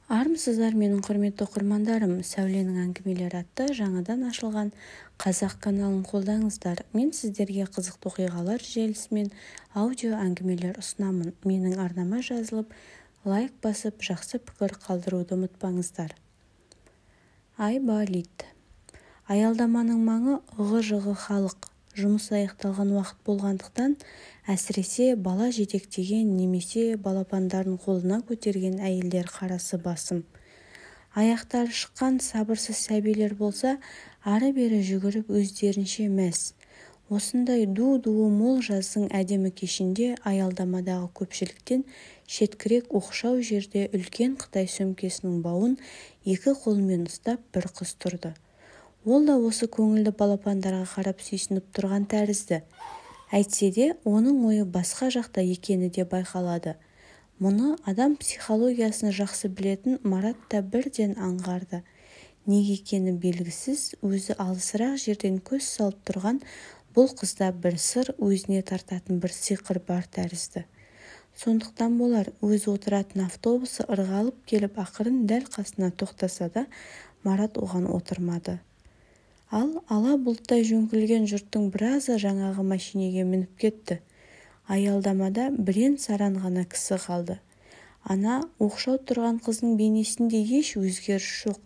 Армысыздар менің құрметті оқырмандарым. Сәуленің әңгімелері атты жаңадан ашылған қазақ каналын қолдаңыздар. Мен сіздерге қызықты оқиғалар желісімен аудио әңгімелер ұсынамын. Менің арнама жазылып, лайк басып, жақсы пікір қалдыруды ұмытпаңыздар. Айболит. Аялдаманың маңы ығы-жығы халық. Жұмыс аяқталған уақыт болғандықтан, әсіресе бала жетектеген немесе балапандарын қолына көтерген әйелдер қарасы басым. Аяқтары шыққан сабырсыз сәбилер болса, ары-бері жүгіріп өздерінше мәз. Осындай ду-дуы мол жаздың әдемі кешінде аялдамадағы көпшіліктен шеткірек оқшау жерде үлкен Қытай сөмкесінің бауын екі қолымен ұстап бір қыз тұрды. Ол да осы көңілді балапандарға қарап сүйсініп тұрған тәрізді. Әйтсе де, оның ойы басқа жақта екені де байқалады. Мұны адам психологиясын жақсы білетін Марат та бірден аңғарды. Неге екені белгісіз, өзі алысырақ жерден көз салып тұрған бұл қызда бір сыр, өзіне тартатын бір сиқыр бар тәрізді. Сондықтан болар, өзі отыратын автобусы ырғалып келіп ақырын дәл қасына тоқтаса да, Марат оған отырмады. Ал ала бұлттай жөңкілген жұрттың біразы жаңағы машинеге мініп кетті. Аялдамада бірен-саран ғана кісі қалды. Ана оқшау тұрған қыздың бейнесінде еш өзгеріс жоқ.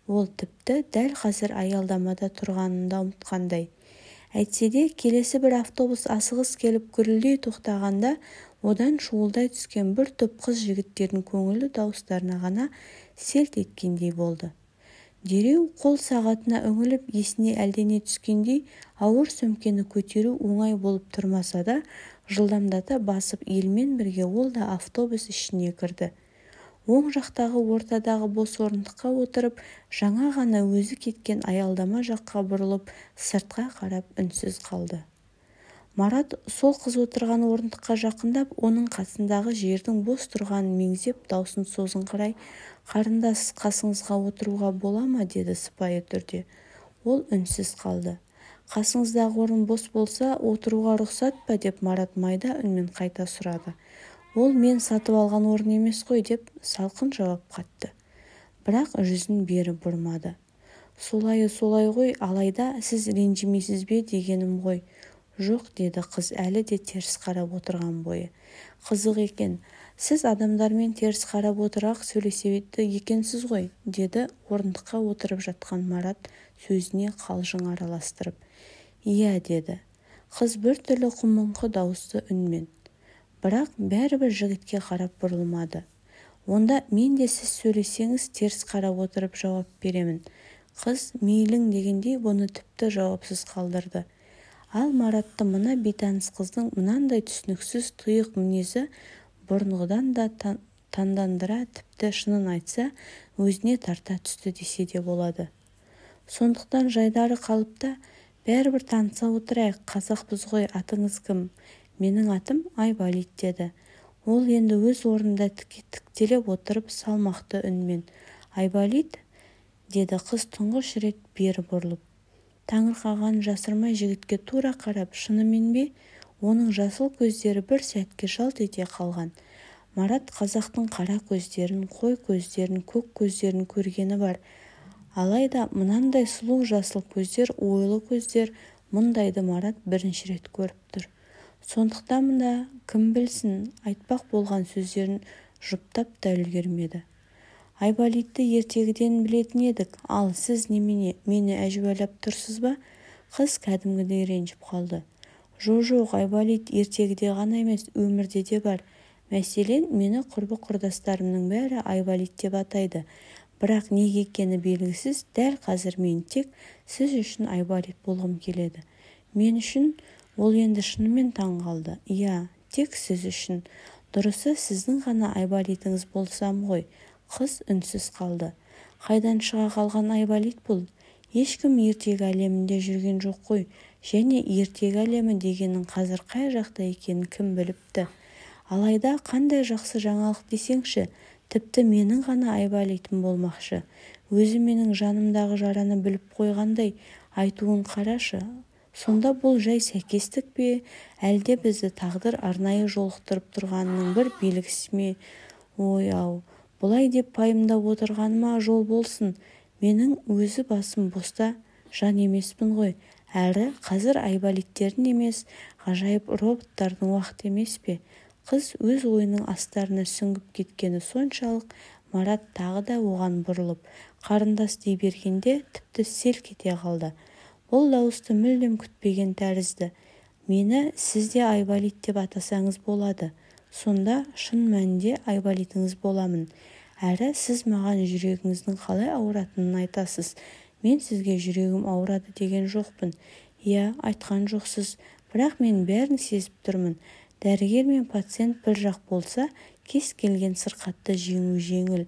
Ол тіпті дәл қазір аялдамада тұрғанын да ұмытқандай. Әйтсе де, келесі бір автобус асығыс келіп гүрілдей тоқтағанда, одан шуылдай түскен бір топ қыз жігіттердің көңілді дауыстарына ғана селт еткендей болды. Дереу қол сағатына үңіліп, есіне әлдене түскендей, ауыр сөмкені көтеру оңай болып тұрмаса да, жылдамдата басып елмен бірге ол да автобус ішіне кірді. Оң жақтағы ортадағы бос орындыққа отырып, жаңа ғана өзі кеткен аялдама жаққа бұрылып, сыртқа қарап үнсіз қалды. Марат сол қыз отырған орындыққа жақындап, оның қасындағы жердің бос тұрғанын меңзеп, даусын созыңқырай, «Қарындас, қасыңызға отыруға бола ма?» деді сыпайы түрде. Ол үнсіз қалды. «Қасыңыздағы орын бос болса, отыруға рұқсат па?» деп Марат майда үнмен қайта сұрады. «Ол мен сатып алған орын емес қой» деп салқын жауап қатты. Бірақ жүзін бері бұрмады. Солай ғой, алайда сіз ренжімейсіз бе дегенім ғой. Жоқ, деді қыз әлі де теріс қарап отырған бойы. Қызық екен, сіз адамдармен теріс қарап отырақ сөйлеседі екенсіз ғой, деді орындыққа отырып жатқан Марат сөзіне қалжың араластырып. Иә, деді. Қыз біртүрлі құмыңқы дауысты үнмен. Бірақ бәрібір жігітке қарап бұрылмады. Онда мен де сіз сөйлесеңіз теріс қарап отырып жауап беремін. Қыз мейлің дегендей бұны тіпті жауапсыз қалдырды. Ал Маратты мына бейтаныс қыздың мынандай түсініксіз тұйық мінезі бұрынғыдан да таңдандыра, тіпті шынын айтса, өзіне тарта түсті десе де болады. Сондықтан жайдары қалыпта, бәрібір таныса отырайық, қазақпыз ғой, атыңыз кім? Менің атым Айболит, деді. Ол енді өз орнында тіктелеп отырып салмақты үнмен. Айболит, деді қыз тұңғыш рет бері бұрылып. Таңырқаған жасырмай жігітке тура қарап, шынымен бе? Оның жасыл көздері бір сәтке жалт ете қалған. Марат қазақтың қара көздерін, қой көздерін, көк көздерін көргені бар. Алайда мынандай сұлу жасыл көздер, ойлы көздер, мұндайды Марат бірінші рет көріп тұр. Сондықтан да кім білсін, айтпақ болған сөздерін жұптап та үлгермеді. Айболитті ертегіден білетін едік, ал сіз немене, мені әжуалап тұрсыз ба? Қыз кәдімгідей ренжіп қалды. Жоқ, Айболит ертегіде ғана емес, өмірде де бар. Мәселен, мені құрбы-құрдастарымның бәрі Айболит деп атайды. Бірақ неге екені белгісіз, дәл қазір мен тек сіз үшін Айболит болғым келеді. Мен үшін ол енді шынымен таң қалды. Иә, тек сіз үшін. Дұрысы сіздің ғана Айболитіңіз болсам ғой. Қыз үнсіз қалды. Қайдан шыға қалған Айболит бұл? Ешкім ертегі әлемінде жүрген жоқ қой. Және ертегі әлемі дегеннің қазір қай жақта екенін кім біліпті. Алайда қандай жақсы жаңалық десеңші, тіпті менің ғана Айболитім болмақшы. Өзі менің жанымдағы жараны біліп қойғандай, айтуын қарашы. Сонда бұл жай сәйкестік пе, әлде бізді тағдыр арнайы жолықтырып тұрғанының бір белгісі ме? Ой-ау, Бұлай деп пайымдап отырғаныма жол болсын. Менің өзі басым боста жан емеспін ғой. Әрі қазір айболиттердің емес, ғажайып роботтардың уақыт емес пе? Қыз өз ойының астарына сүңгіп кеткені соншалық, Марат тағы да оған бұрылып, қарындас дей бергенде тіпті селк ете қалды. Бұл дауысты мүлдем күтпеген тәрізді. Мені сізде айболит деп атасаңыз болады. Сонда шын мәнінде айболитіңіз боламын. Әрі сіз маған жүрегіңіздің қалай ауыратынын айтасыз. Мен сізге жүрегім ауырады деген жоқпын. Иә, айтқан жоқсыз, бірақ мен бәрін сезіп тұрмын. Дәрігер мен пациент бір жақ болса, кез келген сырқатты жеңу жеңіл.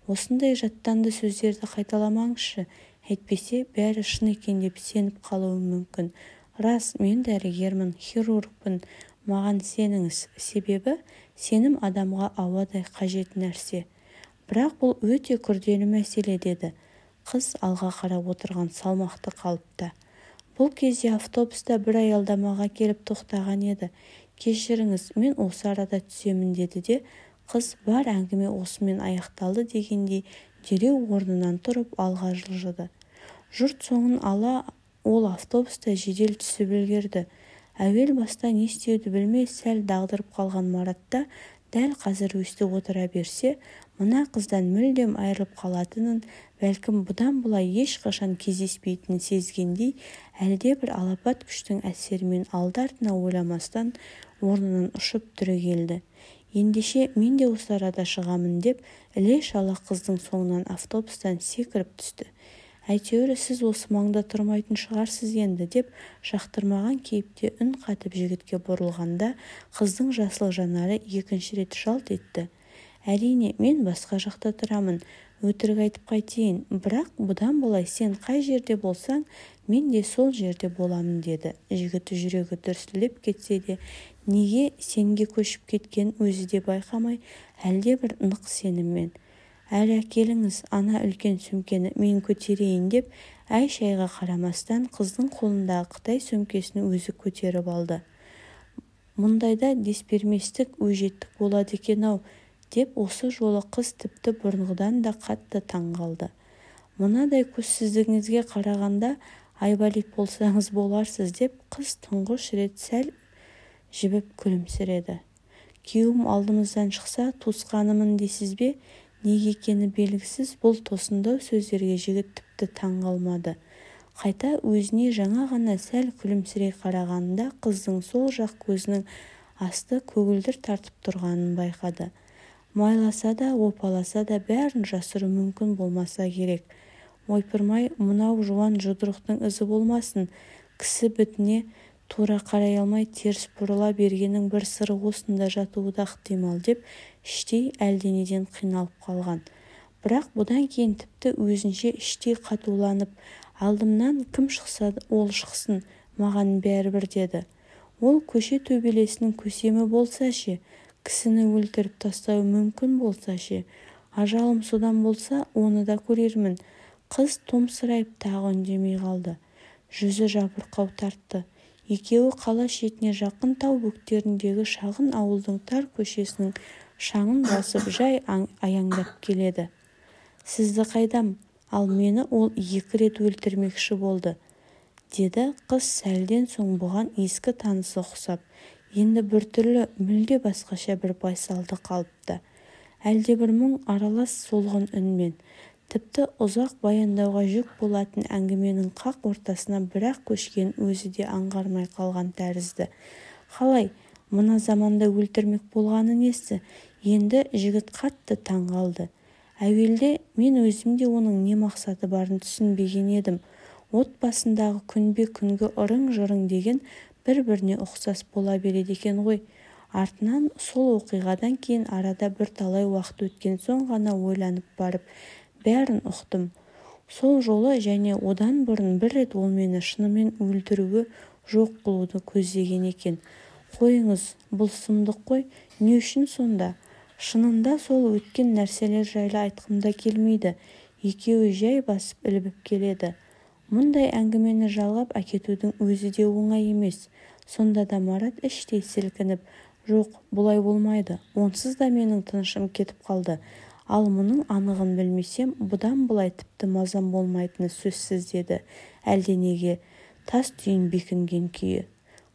Осындай жаттанды сөздерді қайталамаңызшы, әйтпесе бәрі шын екен деп сеніп қалуым мүмкін. Рас, мен дәрігермін, хирургпын. Маған сеніңіз, себебі сенім адамға ауадай қажет нәрсе. Бірақ бұл өте күрделі мәселе, деді қыз алға қарап отырған салмақты қалыпта. Бұл кезде автобуста бір аялдамаға келіп тоқтаған еді. Кешіріңіз, мен осы арада түсемін, деді де қыз бар әңгіме осымен аяқталды дегендей дереу орнынан тұрып алға жылжыды. Жұрт соңын ала ол автобуста жедел түсіп үлгерді. Әуел баста не істеуді білмей сәл дағдырып қалған Маратта дәл қазір өстіп отыра берсе, мына қыздан мүлдем айырылып қалатынын, бәлкім бұдан бұлай ешқашан кездеспейтінін сезгендей, әлде бір алапат күштің әсерімен алды-артына ойламастан орнынан ұшып түрегелді. Ендеше мен де осы арада шығамын деп, іле-шала қыздың соңынан автобустан секіріп түсті. Әйтеуір сіз осы маңда тұрмайтын шығарсыз енді, деп жақтырмаған кейіпте үн қатып жігітке бұрылғанда, қыздың жасыл жанары екінші рет жалт етті. Әрине, мен басқа жақта тұрамын, өтірік айтып қайтейін, бірақ бұдан былай сен қай жерде болсаң, мен де сол жерде боламын, деді. Жігіт жүрегі дүрсілдеп кетсе де, неге сенге көшіп кеткен өзі де байқамай, әлде бір нық сеніммен. Әлі әкеліңіз, ана үлкен сөмкені мен көтерейін деп, әй-шайға қарамастан қыздың қолындағы Қытай сөмкесін өзі көтеріп алды. Мұндайда десперместік өжеттік болады екен-ау, деп осы жолы қыз тіпті бұрынғыдан да қатты таң қалды. Мынадай көзсіздігіңізге қарағанда айболит болсаңыз боларсыз, деп қыз тұңғыш рет сәл жібіп күлімсіреді. Күйеуім алдымыздан шықса, туысқанымын дейсіз бе? Неге екені белгісіз бұл тосындау сөздерге жігіт тіпті таң қалмады. Қайта өзіне жаңа ғана сәл күлімсірей қарағанында қыздың сол жақ көзінің асты көгілдір тартып тұрғанын байқады. Майласа да, опаласа да бәрін жасыру мүмкін болмаса керек. Ойпырмай, мынау жуан жұдырықтың ізі болмасын, кісі бітіне тура қарай алмай теріс бұрыла бергенің бір сыры осында жатуы да ықтимал, деп іштей әлденеден қиналып қалған. Бірақ бұдан кейін тіпті өзінше іштей қатуланып, алдымнан кім шықса ол шықсын, маған бәрібір, деді. Ол көше төбелесінің көсемі болса ше, кісіні өлтіріп тастауы мүмкін болса ше, ажалым содан болса оны да көрермін. Қыз томсырайып тағы үндемей қалды. Жүзі жабырқау тартты. Екеуі қала шетіне жақын тау бөктеріндегі шағын ауылдың тар көшесінің шаңын басып жай аяңдап келеді. Сізді қайдам, ал мені ол 2 рет өлтірмекші болды, деді қыз сәлден соң бұған ескі танысы ұқсап, енді біртүрлі мүлде басқаша бір байсалды қалыпта. Әлде бір мұң аралас солғын үнмен. Тіпті ұзақ баяндауға жүк болатын әңгіменің қақ ортасына бірақ көшкен өзі де аңғармай қалған тәрізді. Қалай, мына заманда өлтірмек болғаны несі? Енді жігіт қатты таң қалды. Әуелде мен өзім де оның не мақсаты барын түсінбеген едім. Отбасындағы күнбе-күнгі ырың-жырың деген бір-біріне ұқсас бола береді екен ғой. Артынан сол оқиғадан кейін арада бірталай уақыт өткен соң ғана ойланып барып, бәрін ұқтым. Сол жолы және одан бұрын бір рет ол мені шынымен өлтіруі, жоқ қылуды көздеген екен. Қойыңыз, бұл сұмдық қой, не үшін сонда? Шынында сол өткен нәрселер жайлы айтқымда келмейді. Екеуі жай басып ілбіп келеді. Мұндай әңгімені жалғап әкетудің өзі де оңай емес. Сонда да Марат іштей сілкініп, жоқ, бұлай болмайды. Онсыз да менің тынышым кетіп қалды. Ал мұның анығын білмесем, бұдан былай тіпті мазам болмайтыны сөзсіз, деді әлденеге тас түйін бекінген күйі.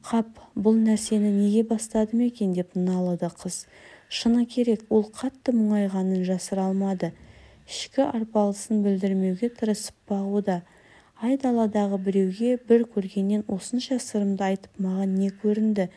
Қап, бұл нәрсені неге бастадым екен деп налыды қыз. Шыны керек, ол қатты мұңайғанын жасыра алмады. Ішкі арпалысын білдірмеуге тырысып бағуда. Айдаладағы біреуге бір көргеннен осынша сырымды айтып маған не көрінді?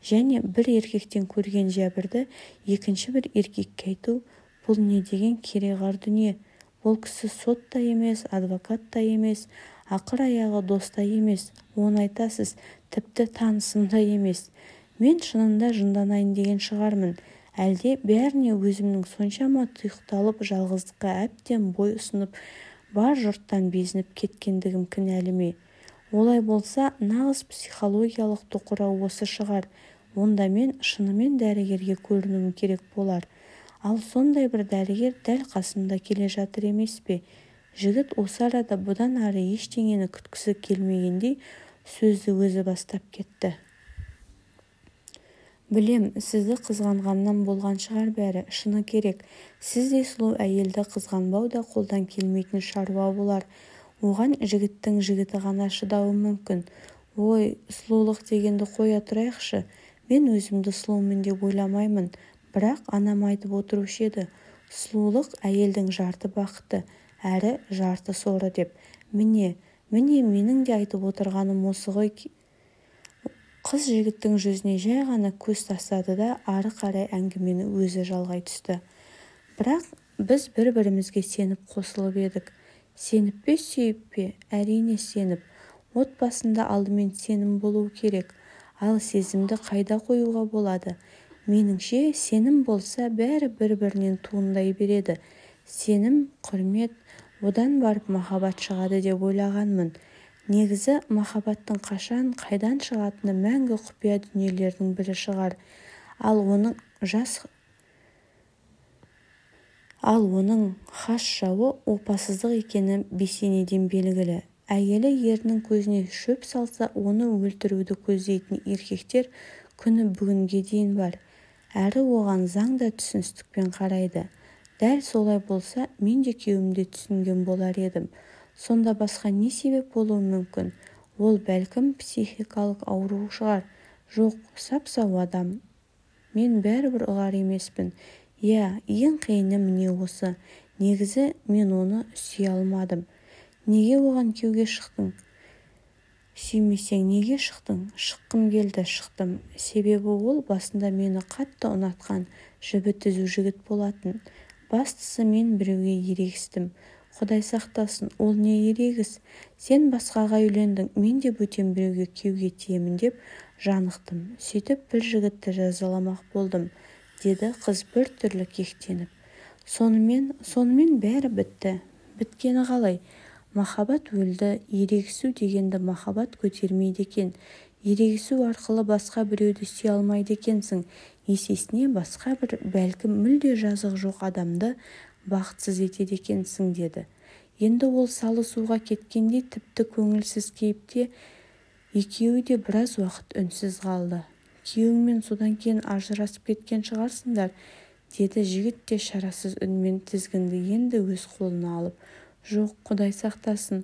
Және бір еркектен көрген жәбірді екінші бір еркекке айту, бұл не деген кереғар дүние? Бұл кісі сот та емес, адвокат та емес, ақыр аяғы дос та емес, оны айтасыз, тіпті танысым да емес. Мен шынында жынданайын деген шығармын. Әлде бәріне өзімнің соншама тұйықталып жалғыздыққа әбден бой ұсынып, бар жұрттан безініп кеткендігім кінәлі ме? Олай болса, нағыз психологиялық тоқырау осы шығар. Онда мен шынымен дәрігерге көрінуім керек болар. Ал сондай бір дәрігер дәл қасымда келе жатыр емес пе? Жігіт осы арада бұдан ары ештеңені күткісі келмегендей сөзді өзі бастап кетті. Білем, сізді қызғанғаннан болған шығар бәрі, шыны керек. Сіздей сұлу әйелді қызғанбау да қолдан келмейтін шаруа болар. Оған жігіттің жігіті ғана шыдауы мүмкін. Ой, сұлулық дегенді қоя тұрайықшы. Мен өзімді сұлумын деп ойламаймын. Бірақ анам айтып отырушы еді. Сұлулық әйелдің жарты бақыты, әрі жарты соры деп. Міне менің де айтып отырғаным осы ғой. Қыз жігіттің жүзіне жай ғана көз тастады да ары қарай әңгімені өзі жалғай түсті. Бірақ біз бір-бірімізге сеніп қосылып едік. Сеніп пе, сүйіп пе? Әрине сеніп. Отбасында алдымен сенім болуы керек. Ал сезімді қайда қоюға болады? Меніңше, сенім болса бәрі бір-бірінен туындай береді. Сенім, құрмет, одан барып махаббат шығады деп ойлағанмын. Негізі махаббаттың қашан, қайдан шығатыны мәңгі құпия дүниелердің бірі шығар. Ал оның хас жауы опасыздық екені бесенеден белгілі. Әйелі ерінің көзіне шөп салса, оны өлтіруді көздейтін еркектер күні бүгінге дейін бар. Әрі оған заң да түсіністікпен қарайды. Дәл солай болса, мен де күйеуімді түсінген болар едім. Сонда басқа не себеп болуы мүмкін? Ол бәлкім психикалық ауру шығар. Жоқ, сап-сау адам. Мен бәрібір ұғар емеспін. Иә, ең қиыны міне осы. Негізі мен оны сүйе алмадым. Неге оған күйеуге шықтың? Сүймесең неге шықтың? Шыққым келді, шықтым. Себебі ол басында мені қатты ұнатқан, жібі түзу жігіт болатын. Бастысы мен біреуге ерегістім. Құдай сақтасын, ол не ерегіс? Сен басқаға үйлендің, мен де бөтен біреуге күйеуге тиемін деп жанықтым. Сөйтіп бір жігітті жазаламақ болдым, деді қыз бір түрлі кектеніп. Сонымен бәрі бітті. Біткені қалай? Махаббат өлді. Ерегісу дегенді махаббат көтермейді екен. Ерегісу арқылы басқа біреуді сүйе алмайды екенсің. Есесіне басқа бір, бәлкім мүлде жазығы жоқ адамды бақытсыз етеді екенсің, деді. Енді ол салысуға кеткенде тіпті көңілсіз кейіпте екеуі де біраз уақыт үнсіз қалды. Күйеуіңмен содан кейін ажырасып кеткен шығарсыңдар, деді жігіт те шарасыз үнмен тізгінді енді өз қолына алып. Жоқ, Құдай сақтасын.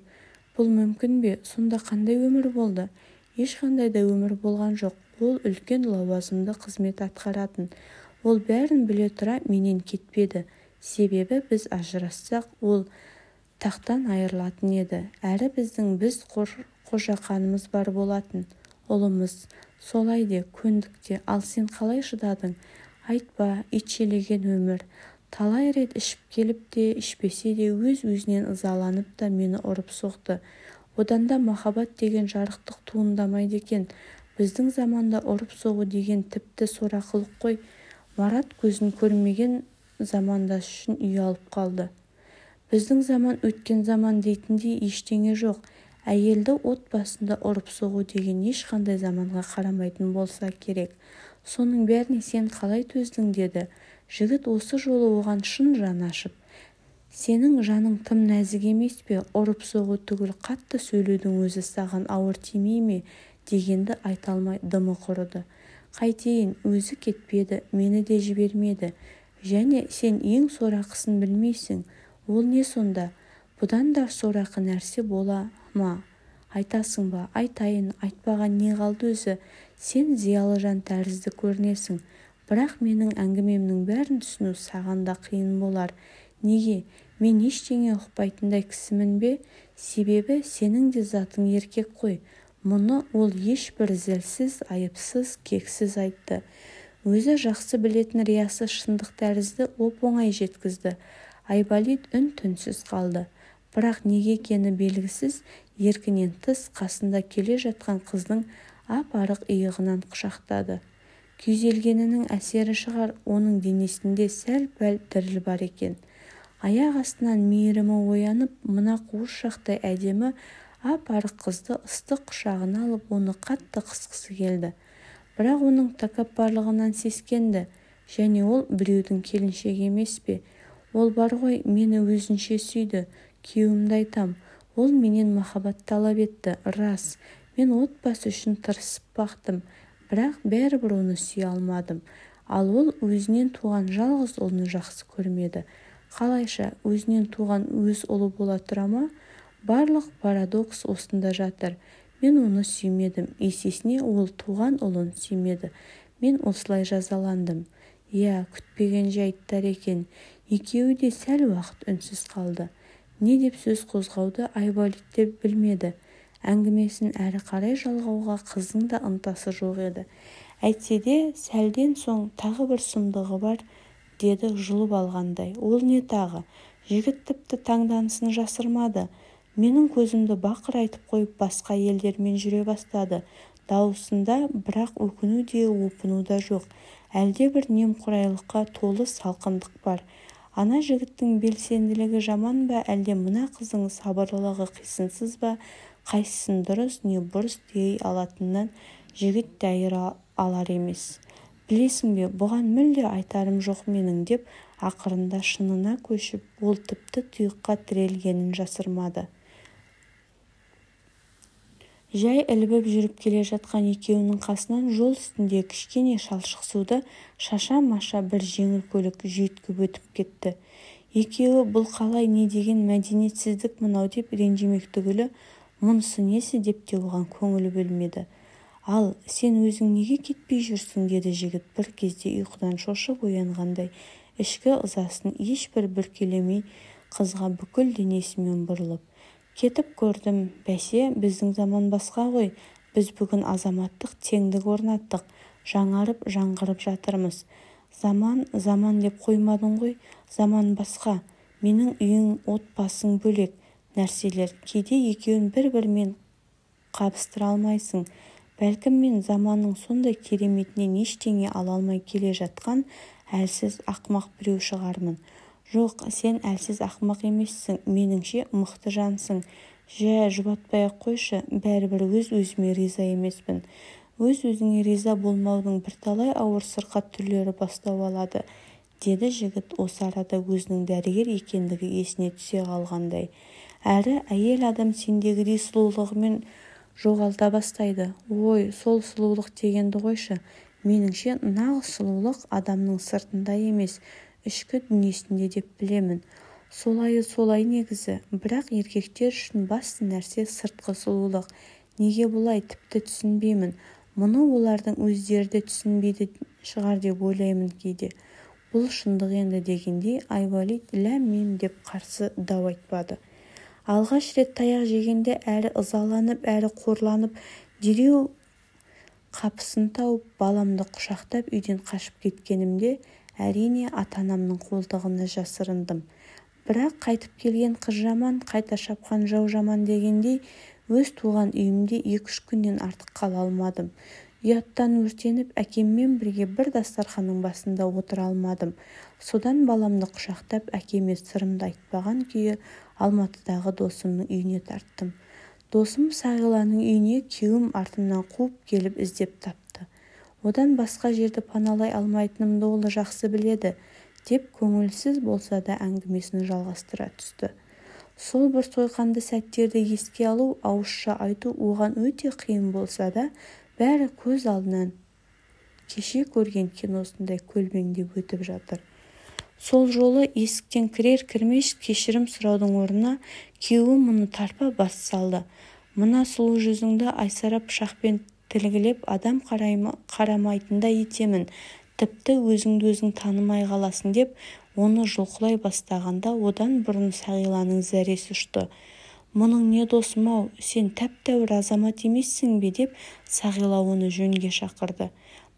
Бұл мүмкін бе? Сонда қандай өмір болды? Ешқандай да өмір болған жоқ. Ол үлкен лауазымды қызмет атқаратын. Ол бәрін біле тұра менен кетпеді. Себебі біз ажырассақ, ол тақтан айырылатын еді. Әрі біздің қожақанымыз бар болатын. Ұлымыз. Солай де, көндік те. Ал сен қалай шыдадың? Айтпа, итшелеген өмір. Талай рет ішіп келіп те, ішпесе де өз-өзінен ызаланып та мені ұрып соқты. Одан да махаббат деген жарықтық туындамайды екен. Біздің заманда ұрып соғу деген тіпті сорақылық қой. Марат көзін көрмеген замандас үшін ұялып қалды. Біздің заман өткен заман дейтіндей ештеңе жоқ. Әйелді отбасында ұрып соғу деген ешқандай заманға қарамайтын болса керек. Соның бәріне сен қалай төздің, деді. Жігіт осы жолы оған шын жан ашып. Сенің жаның тым нәзік емес пе? Ұрып соғу түгіл қатты сөйлеудің өзі саған ауыр тимей ме? Дегенді айта алмай дымы құрыды. Қайтейін, өзі кетпеді, мені де жібермеді. және сен ең сорақысын білмейсің. Ол не сонда? Бұдан да сорақы нәрсе бола ма? Айтасың ба? Айтайын, айтпаған не қалды өзі? Сен зиялы жан тәрізді көрінесің. Бірақ менің әңгімемнің бәрін түсіну саған да қиын болар. Неге? Мен ештеңе ұқпайтындай кісімін бе? Себебі сенің де затың еркек қой. Мұны ол ешбір зілсіз, айыпсыз, кексіз айтты. Өзі жақсы білетін риясы шындық тәрізді оп-оңай жеткізді. Айболит үн-түнсіз қалды. Бірақ неге екені белгісіз, еркінен тыс қасында келе жатқан қыздың ап-арық иығынан құшақтады. Күйзелгенінің әсері шығар, оның денесінде сәл-пәл діріл бар екен. Аяқ астынан мейірімі оянып, мына қуыс шақтай әдемі ап-арық қызды ыстық құшағына алып, оны қатты қысқысы келді. Бірақ оның тәкаппарлығынан сескенді. Және ол біреудің келіншегі емес пе? Ол бар ғой, мені өзінше сүйді. Күйеуімді айтам, ол менен махаббат талап етті, рас. Мен отбасы үшін тырысып бақтым, бірақ бәрібір оны сүйе алмадым. Ал ол өзінен туған жалғыз ұлын жақсы көрмеді. Қалайша өзінен туған өз ұлы бола тұра ма? Барлық парадокс осында жатыр. Мен оны сүймедім, есесіне ол туған ұлын сүймеді. Мен осылай жазаландым. Иә, күтпеген жайттар екен. Екеуі де сәл уақыт үнсіз қалды. Не деп сөз қозғауды Айболит те білмеді. Әңгімесін әрі қарай жалғауға қыздың да ынтасы жоқ еді. Әйтсе де сәлден соң тағы бір сұмдығы бар, деді жұлып алғандай. Ол не тағы? Жігіт тіпті таңданысын жасырмады. Менің көзімді бақырайтып қойып басқа елдермен жүре бастады. Дауысында бірақ өкіну де опыну да жоқ. Әлде бір немқұрайлыққа толы салқындық бар. Ана жігіттің белсенділігі жаман ба, әлде мына қыздың сабырлылығы қисынсыз ба? Қайсысын дұрыс не бұрыс дей алатынынан жігіт дәйір алар емес. Білесің бе, бұған мүлде айтарым жоқ менің, деп ақырында шынына көшіп, ол тіпті тұйыққа тірелгенін жасырмады. Жай ілбіп жүріп келе жатқан екеуінің қасынан жол үстінде кішкене шалшық суды шаша-маша бір жеңіл көлік жүйткіп өтіп кетті. Екеуі бұл қалай, не деген мәдениетсіздік мынау деп ренжімек түгілі, мұнысы несі деп те оған көңілі бөлмеді. Ал сен өзің неге кетпей жүрсің, деді жігіт бір кезде ұйқыдан шошып оянғандай, ішкі ызасын ешбір бүркелемей қызға бүкіл денесімен бұрылып. Кетіп көрдім, бәсе, біздің заман басқа ғой. Біз бүгін азаматтық теңдік орнаттық, жаңарып жаңғырып жатырмыз. Заман деп қоймадың ғой, заман басқа. Менің үйің, отбасың бөлек нәрселер. Кейде екеуін бір-бірімен қабыстыра алмайсың. Бәлкім мен заманның сондай кереметінен ештеңе ала алмай келе жатқан әлсіз ақымақ біреу шығармын. Жоқ, сен әлсіз ақымақ емессің, меніңше мықты жансың. Жә, жұбатпай-ақ қойшы, бәрібір өз-өзіме риза емеспін. Өз-өзіңе риза болмаудың бірталай ауыр сырқат түрлері бастау алады, деді жігіт осы арада өзінің дәрігер екендігі есіне түсе қалғандай. Әрі әйел адам сендегідей сұлулығымен жоғалта бастайды. Ой, сол сұлулық дегенді қойшы. Меніңше нағыз сұлулық адамның сыртында емес, ішкі дүниесінде деп білемін. Солай негізі. Бірақ еркектер үшін басты нәрсе сыртқы сұлулық. Неге бұлай, тіпті түсінбеймін. Мұны олардың өздері де түсінбейді шығар деп ойлаймын кейде. Бұл шындық енді, дегендей Айболит ләм-мим деп қарсы дау айтпады. Алғаш рет таяқ жегенде әрі ызаланып, әрі қорланып, дереу қапысын тауып, баламды құшақтап үйден қашып кеткенімде, әрине ата-анамның қолтығына жасырындым. Бірақ қайтып келген қыз жаман, қайта шапқан жау жаман дегендей, өз туған үйімде 2-3 күннен артық қала алмадым. Ұяттан өртеніп, әкеммен бірге бір дастарханның басында отыра алмадым. Содан баламды құшақтап, әкеме сырымды айтпаған күйі Алматыдағы досымның үйіне тарттым. Досым Сағиланың үйіне күйеуім артымнан қуып келіп іздеп тапты. Одан басқа жерді паналай алмайтынымды ол жақсы біледі, деп көңілсіз болса да әңгімесін жалғастыра түсті. Сол бір сойқанды сәттерді еске алу, ауызша айту оған өте қиын болса да, бәрі көз алдынан кеше көрген киносындай көлбеңдеп өтіп жатыр. сол жолы есіктен кірер-кірмес кешірім сұраудың орнына күйеуі мұны тарпа бас салды. «Мына сұлу жүзіңді Айсара пышақпен тілгілеп адам қарамайтындай етемін, тіпті өзіңді өзің танымай қаласың» деп оны жұлқылай бастағанда одан бұрын Сағиланың зәресі ұшты. «Мұның не досым-ау, сен тәп-тәуір азамат емессің бе?» деп Сағила оны жөнге шақырды.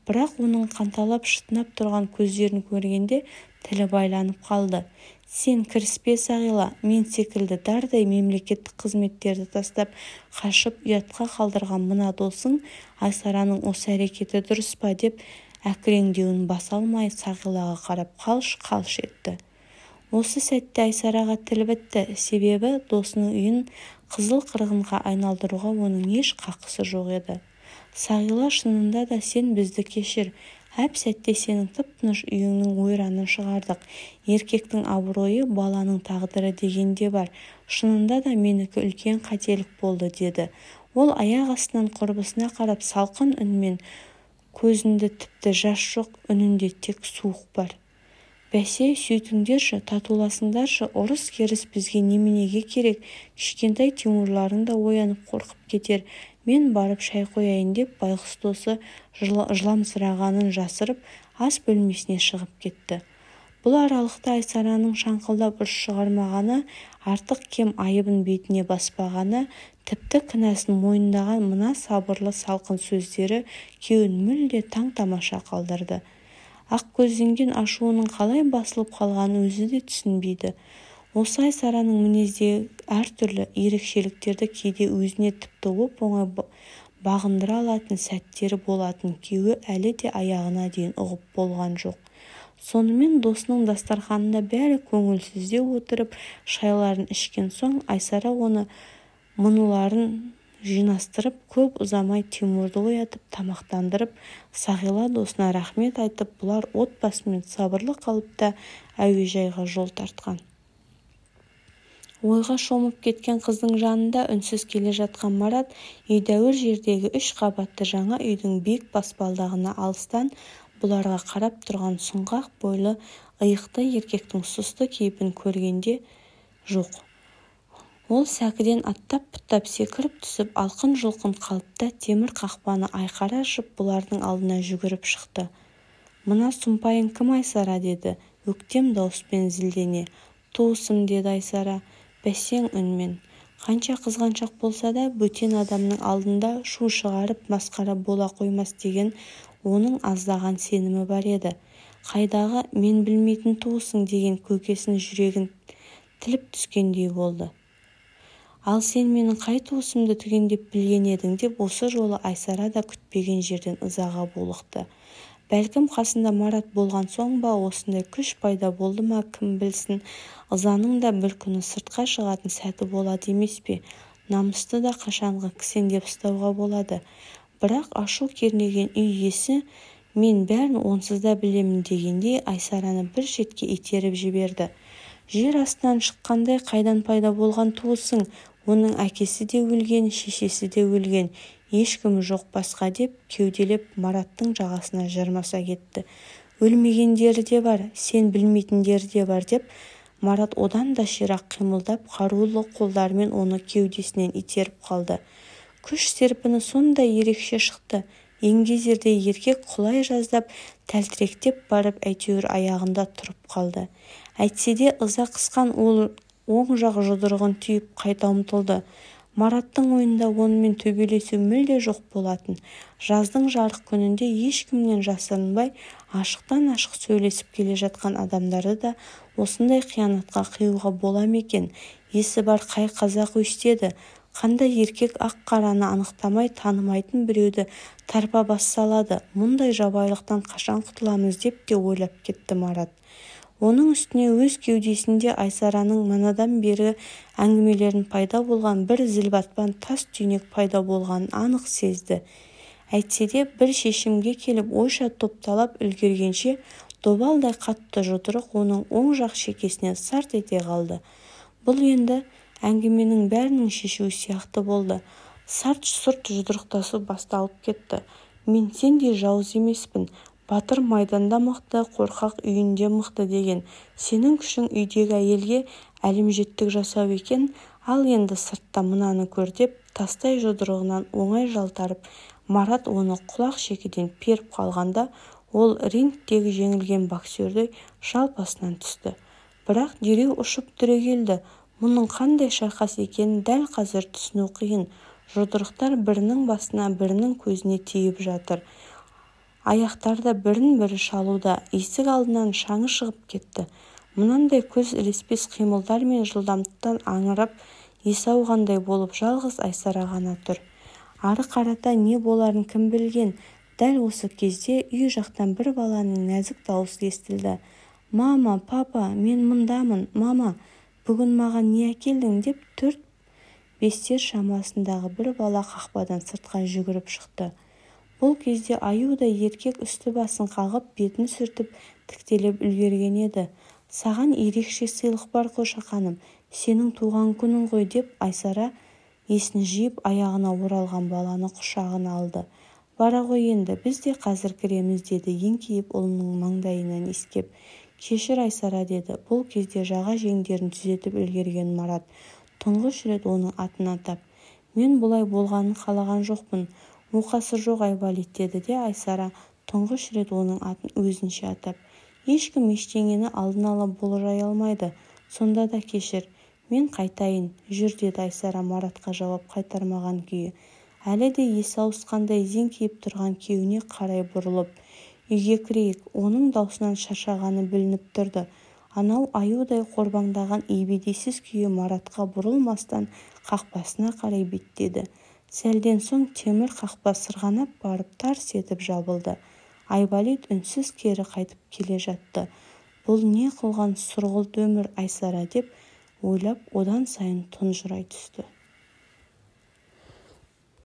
Бірақ оның қанталап шытынап тұрған көздерін көргенде тілі байланып қалды. «Сен кіріспе Сағила, мен секілді дардай мемлекеттік қызметтерді тастап қашып ұятқа қалдырған мына досың Айсараның осы әрекеті дұрыс па?» деп әкіреңдеуін баса алмай Сағилаға қарап қалш-қалш етті. Осы сәтте Айсараға тіл бітті, себебі досының үйін қызыл қырғынға айналдыруға оның еш қақысы жоқ еді. «Сағила, шынында да сен бізді кешір. Әп сәтте сенің тып-тыныш үйіңнің ойранын шығардық. Еркектің абыройы, баланың тағдыры дегенде бар. Шынында да менікі үлкен қателік болды» деді. Ол аяқ астынан құрбысына қарап салқын үнмен, көзінде тіпті жас жоқ, үнінде тек суық бар. «Бәсе, сөйтіңдерші, татуласыңдаршы, ұрыс-керіс бізге неменеге керек? Кішкентай Тимурларың да оянып қорқып кетер. Мен барып шай қояйын» деп байғұс досы жыламсырағанын жасырып ас бөлмесіне шығып кетті. Бұл аралықта Айсараның шаңқылдап ұрыс шығармағаны, артық кем айыбын бетіне баспағаны, тіпті кінәсін мойындаған мына сабырлы салқын сөздері күйеуін мүлде таң-тамаша қалдырды. Ақкөзденген ашуының қалай басылып қалғанын өзі де түсінбейді. Осы Айсараның мінездегі әртүрлі ерекшеліктерді кейде өзіне тіпті оп-оңай бағындыра алатын сәттері болатын күйеуі әлі де аяғына дейін ұғып болған жоқ. Сонымен досының дастарханында бәрі көңілсізде отырып шайларын ішкен соң Айсара оны мұныларын жинастырып, көп ұзамай Тимурды оятып тамақтандырып, Сағила досына рахмет айтып, бұлар отбасымен сабырлы қалыпта әуежайға жол тартқан. Ойға шомып кеткен қыздың жанында үнсіз келе жатқан Марат едәуір жердегі 3 қабатты жаңа үйдің биік баспалдағына алыстан бұларға қарап тұрған сұңғақ бойлы иықты еркектің сұсты кейпін көргенде жоқ. Ол сәкіден аттап-пұттап секіріп түсіп, алқын-жұлқын қалыпта темір қақпаны айқара ашып бұлардың алдына жүгіріп шықты. «Мына сұмпайың кім Айсара?» деді өктем дауыспен зілдене. «Туысым» деді Айсара бәсең үнмен. Қанша қызғаншақ болса да бөтен адамның алдында шу шығарып масқара бола қоймас деген оның аздаған сенімі бар еді. Қайдағы «мен білмейтін туысың» деген көкесінің жүрегін тіліп түскендей болды. «Ал сен менің қай туысымды түгендеп білген едің» деп осы жолы Айсара да күтпеген жерден ызаға булықты. Бәлкім қасында Марат болған соң ба осындай күш пайда болды ма, кім білсін. Ызаның да бір күні сыртқа шығатын сәті болады емес пе? Намысты да қашанғы кісендеп ұстауға болады. Бірақ ашу кернеген үй иесі «мен бәрін онсыз да білемін» дегендей Айсараны бір шетке итеріп жіберді. «Жер астынан шыққандай қайдан пайда болған туысың? Оның әкесі де өлген, шешесі де өлген, ешкімі жоқ басқа» деп кеуделеп Мараттың жағасына жармаса кетті. «Өлмегендері де бар, сен білмейтіндері де бар» деп Марат одан да ширақ қимылдап қарулы қолдарымен оны кеудесінен итеріп қалды. Күш серпіні сондай ерекше шықты. Еңгезердей еркек құлай жаздап, тәлтіректеп барып әйтеуір аяғында тұрып қалды. Әйтсе де ыза қысқан ол оң жақ жұдырығын түйіп қайта ұмтылды. Мараттың ойында онымен төбелесу мүлде жоқ болатын. Жаздың жарық күнінде ешкімнен жасырынбай ашықтан-ашық сөйлесіп келе жатқан адамдарды да осындай қиянатқа қиюға бола ма екен? Есі бар қай қазақ өстеді? Қандай еркек ақ-қараны анықтамай танымайтын біреуді тарпа бас салады? Мұндай жабайылықтан қашан құтыламыз деп те ойлап кетті Марат. Оның үстіне өз кеудесінде Айсараның манадан бері әңгімелерін пайда болған бір зілбатпан тас түйнек пайда болғанын анық сезді. Әйтсе де бір шешімге келіп ойша топталап үлгергенше добалдай қатты жұдырық оның оң жақ шекесіне сарт ете қалды. Бұл енді әңгіменің бәрінің шешуі сияқты болды. Сарт-сұрт жұдырықтасу басталып кетті. «Мен сендей жауыз емеспін. батыр майданда мықты, қорқақ үйінде мықты деген. Сенің күшің үйдегі әйелге әлімжеттік жасау екен, ал енді сыртта мынаны көр деп тастай жұдырығынан оңай жалтарып, Марат оны құлақ шекеден періп қалғанда, ол рингтегі жеңілген боксердей шалпасынан түсті. Бірақ дереу ұшып түрегелді. Мұның қандай шайқас екенін дәл қазір түсіну қиын. Жұдырықтар бірінің басына, бірінің көзіне тиіп жатыр. Аяқтарда бірін-бірі шалуда. Есік алдынан шаңы шығып кетті. Мынандай көз ілеспес қимылдар мен жылдамдықтан аңырап есі ауғандай болып жалғыз Айсара ғана тұр. Ары қарата не боларын кім білген. Дәл осы кезде үй жақтан бір баланың нәзік дауысы естілді. «Мама, папа, мен мұндамын, мама, бүгін маған не әкелдің?» деп 4-5 шамасындағы бір бала қақпадан сыртқа жүгіріп шықты. Бұл кезде аюдай еркек үсті-басын қағып, бетін сүртіп, тіктелеп үлгерген еді. «Саған ерекше сыйлық бар қошақаным, сенің туған күнің ғой» деп Айсара есін жиып аяғына оралған баланы құшағына алды. «Бара ғой енді, біз де қазір кіреміз» деді еңкейіп ұлының маңдайынан иіскеп. «Кешір Айсара» деді. Бұл кезде жаға жеңдерін түзетіп үлгерген Марат тұңғыш рет оның атын атап. «Мен бұлай болғанын қалаған жоқпын, оқасы жоқ Айболит» деді де Айсара тұңғыш рет оның атын өзінше атап. «Ешкім ештеңені алдын ала болжай алмайды, сонда да кешір, мен қайтайын, жүр» деді Айсара Маратқа жауап қайтармаған күйі. Әлі де есі ауысқандай зеңкиіп тұрған күйеуіне қарай бұрылып, «Үйге кірейік», оның даусынан шаршағаны білініп тұрды. Анау аюдай қорбаңдаған ебедейсіз күйі Маратқа бұрылмастан қақпасына қарай беттеді. Сәлден соң темір қақпа сырғанап барып тарс етіп жабылды. Айболит үнсіз кері қайтып келе жатты. «Бұл не қылған сұрғылт өмір Айсара» деп ойлап одан сайын тұнжырай түсті.